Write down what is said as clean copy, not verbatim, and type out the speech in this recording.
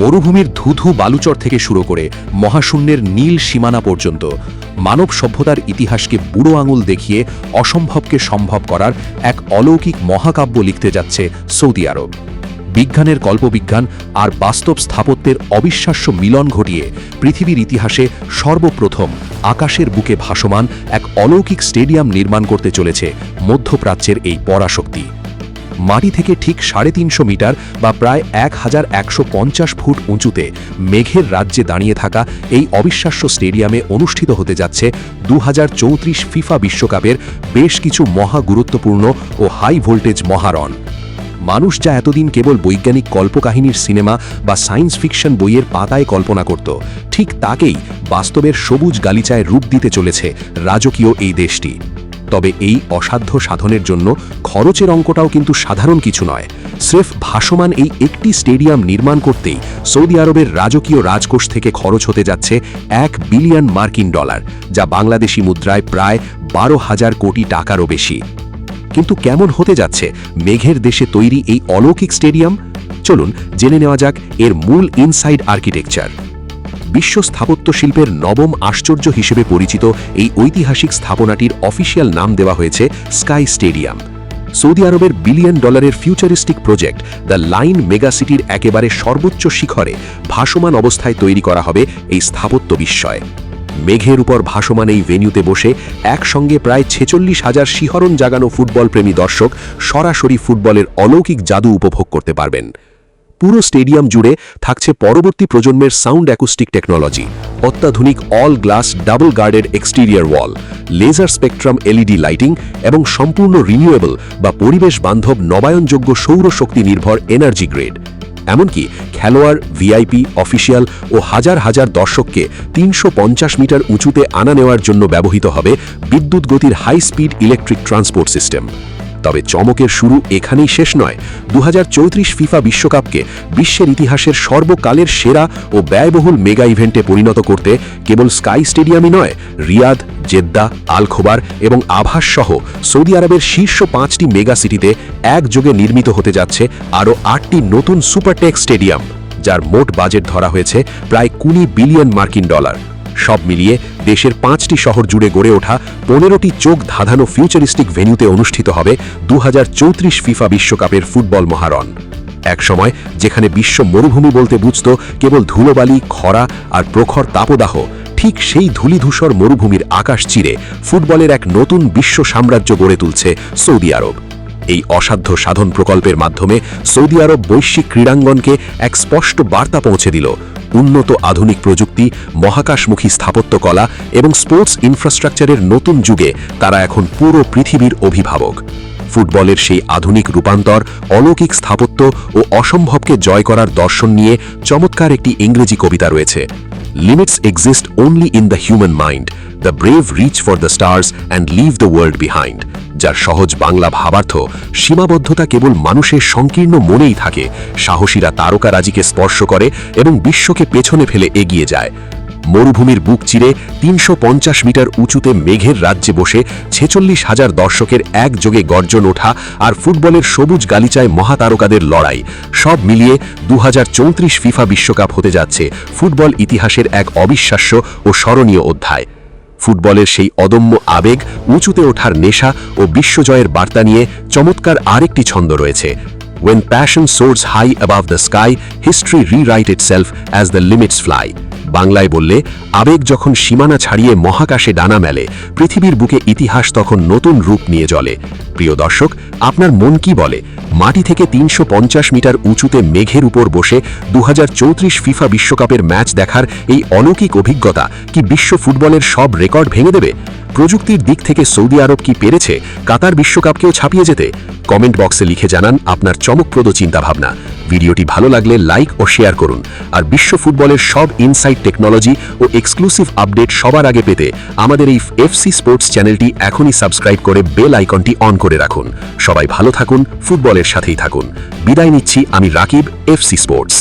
মরুভূমির ধুধু বালুচর থেকে শুরু করে মহাশূন্যের নীল সীমানা পর্যন্ত মানব সভ্যতার ইতিহাসকে বুড়ো আঙুল দেখিয়ে অসম্ভবকে সম্ভব করার এক অলৌকিক মহাকাব্য লিখতে যাচ্ছে সৌদি আরব। বিজ্ঞানের কল্পবিজ্ঞান আর বাস্তব স্থাপত্যের অবিশ্বাস্য মিলন ঘটিয়ে পৃথিবীর ইতিহাসে সর্বপ্রথম আকাশের বুকে ভাসমান এক অলৌকিক স্টেডিয়াম নির্মাণ করতে চলেছে মধ্যপ্রাচ্যের এই পরাশক্তি। মাটি থেকে ঠিক 350 মিটার বা প্রায় 1150 ফুট উঁচুতে মেঘের রাজ্যে দাঁড়িয়ে থাকা এই অবিশ্বাস্য স্টেডিয়ামে অনুষ্ঠিত হতে যাচ্ছে 2034 ফিফা বিশ্বকাপের বেশ কিছু মহা গুরুত্বপূর্ণ ও হাই ভোল্টেজ মহারণ। মানুষ যা এতদিন কেবল বৈজ্ঞানিক কল্পকাহিনীর সিনেমা বা সায়েন্স ফিকশন বইয়ের পাতায় কল্পনা করত, ঠিক তাকেই বাস্তবের সবুজ গালিচায় রূপ দিতে চলেছে রাজকীয় এই দেশটি। তবে এই অসাধ্য সাধনের জন্য খরচের অঙ্কটাও কিন্তু সাধারণ কিছু নয়। স্রেফ ভাসমান এই একটি স্টেডিয়াম নির্মাণ করতেই সৌদি আরবের রাজকীয় রাজকোষ থেকে খরচ হতে যাচ্ছে $1 বিলিয়ন, যা বাংলাদেশি মুদ্রায় প্রায় 12,000 কোটি টাকারও বেশি। কিন্তু কেমন হতে যাচ্ছে মেঘের দেশে তৈরি এই অলৌকিক স্টেডিয়াম? চলুন জেনে নেওয়া যাক এর মূল ইনসাইড আর্কিটেকচার। বিশ্ব স্থাপত্য শিল্পের নবম আশ্চর্য হিসেবে পরিচিত এই ঐতিহাসিক স্থাপনাটির অফিসিয়াল নাম দেওয়া হয়েছে স্কাই স্টেডিয়াম। সৌদি আরবের $1 billion futuristic project the line মেগাসিটির একেবারে সর্বোচ্চ শিখরে ভাসমান অবস্থায় তৈরি করা হবে এই স্থাপত্য বিস্ময়। মেঘের উপর ভাসমান এই ভেন্যুতে বসে একসঙ্গে প্রায় 46,000 শিহরণ জাগানো ফুটবল প্রেমী দর্শক সরাসরি ফুটবলের অলৌকিক জাদু উপভোগ করতে পারবেন। পুরো স্টেডিয়াম জুড়ে থাকছে পরবর্তী প্রজন্মের সাউন্ড অ্যাকুস্টিক টেকনোলজি, অত্যাধুনিক all glass double guarded exterior wall, laser spectrum LED lighting এবং সম্পূর্ণ রিনিউয়েবল বা পরিবেশ বান্ধব নবায়নযোগ্য সৌরশক্তি নির্ভর এনার্জি গ্রেড। এমনকি খেলোয়াড়, ভিআইপি, অফিসিয়াল ও হাজার হাজার দর্শককে 350 মিটার উঁচুতে আনা নেওয়ার জন্য ব্যবহৃত হবে বিদ্যুৎ গতির high speed electric transport system. তবে চমকের শুরু এখানেই শেষ নয়। 2034 ফিফা বিশ্বকাপকে বিশ্বের ইতিহাসের সর্বকালের সেরা ও ব্যয়বহুল মেগা ইভেন্টে পরিণত করতে কেবল স্কাই স্টেডিয়ামই নয়, রিয়াদ, জেদ্দা, আল খোবার এবং আভাস সহ সৌদি আরবের শীর্ষ 5টি মেগা সিটিতে একযোগে নির্মিত হতে যাচ্ছে আরও 8টি নতুন সুপারটেক স্টেডিয়াম, যার মোট বাজেট ধরা হয়েছে প্রায় $20 বিলিয়ন। সব মিলিয়ে দেশের 5টি শহর জুড়ে গড়ে ওঠা 15টি চোখ ধাঁধানো ফিউচারিস্টিক ভেন্যুতে অনুষ্ঠিত হবে 2034 ফিফা বিশ্বকাপের ফুটবল মহারণ। এক সময় যেখানে বিশ্ব মরুভূমি বলতে বুঝত কেবল ধুলোবালি, খরা আর প্রখর তাপদাহ, ঠিক সেই ধূলিধূসর মরুভূমির আকাশ চিরে ফুটবলের এক নতুন বিশ্ব সাম্রাজ্য গড়ে তুলছে সৌদি আরব। এই অসাধ্য সাধন প্রকল্পের মাধ্যমে সৌদি আরব বৈশ্বিক ক্রীড়াঙ্গনকে এক স্পষ্ট বার্তা পৌঁছে দিল: উন্নত আধুনিক প্রযুক্তি, মহাকাশমুখী স্থাপত্যকলা এবং স্পোর্টস ইনফ্রাস্ট্রাকচারের নতুন যুগে তারা এখন পুরো পৃথিবীর অভিভাবক। ফুটবলের সেই আধুনিক রূপান্তর, অলৌকিক স্থাপত্য ও অসম্ভবকে জয় করার দর্শন নিয়ে চমৎকার একটি ইংরেজি কবিতা রয়েছে: limits exist only in the human mind, the brave reach for the stars and leave the world behind. যার সহজ বাংলা ভাবার্থ: সীমাবদ্ধতা কেবল মানুষের সংকীর্ণ মনেই থাকে, সাহসীরা তারকারাজিকে স্পর্শ করে এবং বিশ্বকে পেছনে ফেলে এগিয়ে যায়। মরুভূমির বুক চিরে 350 মিটার উঁচুতে মেঘের রাজ্যে বসে 46,000 দর্শকের একযোগে গর্জন ওঠা আর ফুটবলের সবুজ গালিচায় মহাতারকাদের লড়াই, সব মিলিয়ে 2034 ফিফা বিশ্বকাপ হতে যাচ্ছে ফুটবল ইতিহাসের এক অবিশ্বাস্য ও স্মরণীয় অধ্যায়। ফুটবলের সেই অদম্য আবেগ, উঁচুতে ওঠার নেশা ও বিশ্বজয়ের বার্তা নিয়ে চমৎকার আরেকটি ছন্দ রয়েছে: When passion soars high above the sky, history rewrite itself as the limits fly. বাংলায় বললে, আবেগ যখন সীমানা ছাড়িয়ে মহাকাশে ডানা মেলে, পৃথিবীর বুকে ইতিহাস তখন নতুন রূপ নিয়ে জ্বলে। প্রিয় দর্শক, আপনার মন কি বলে? মাটি থেকে 350 মিটার উঁচুতে মেঘের উপর বসে 2034 ফিফা বিশ্বকাপের ম্যাচ দেখার এই অলৌকিক অভিজ্ঞতা কি বিশ্ব ফুটবলের সব রেকর্ড ভেঙে দেবে? প্রযুক্তির দিক থেকে সৌদি আরব কি পেরেছে কাতার বিশ্বকাপকেও ছাপিয়ে যেতে? কমেন্ট বক্সে লিখে জানান আপনার চমকপ্রদ চিন্তাভাবনা। ভিডিওটি ভালো লাগলে লাইক ও শেয়ার করুন। আর বিশ্ব ফুটবলের সব ইনসাইড টেকনোলজি ও এক্সক্লুসিভ আপডেট সবার আগে পেতে আমাদের এই এফসি স্পোর্টস চ্যানেলটি এখনই সাবস্ক্রাইব করে বেল আইকনটি অন করে রাখুন। সবাই ভালো থাকুন, ফুটবলের সাথেই থাকুন। বিদায় নিচ্ছি আমি রাকিব, এফসি স্পোর্টস।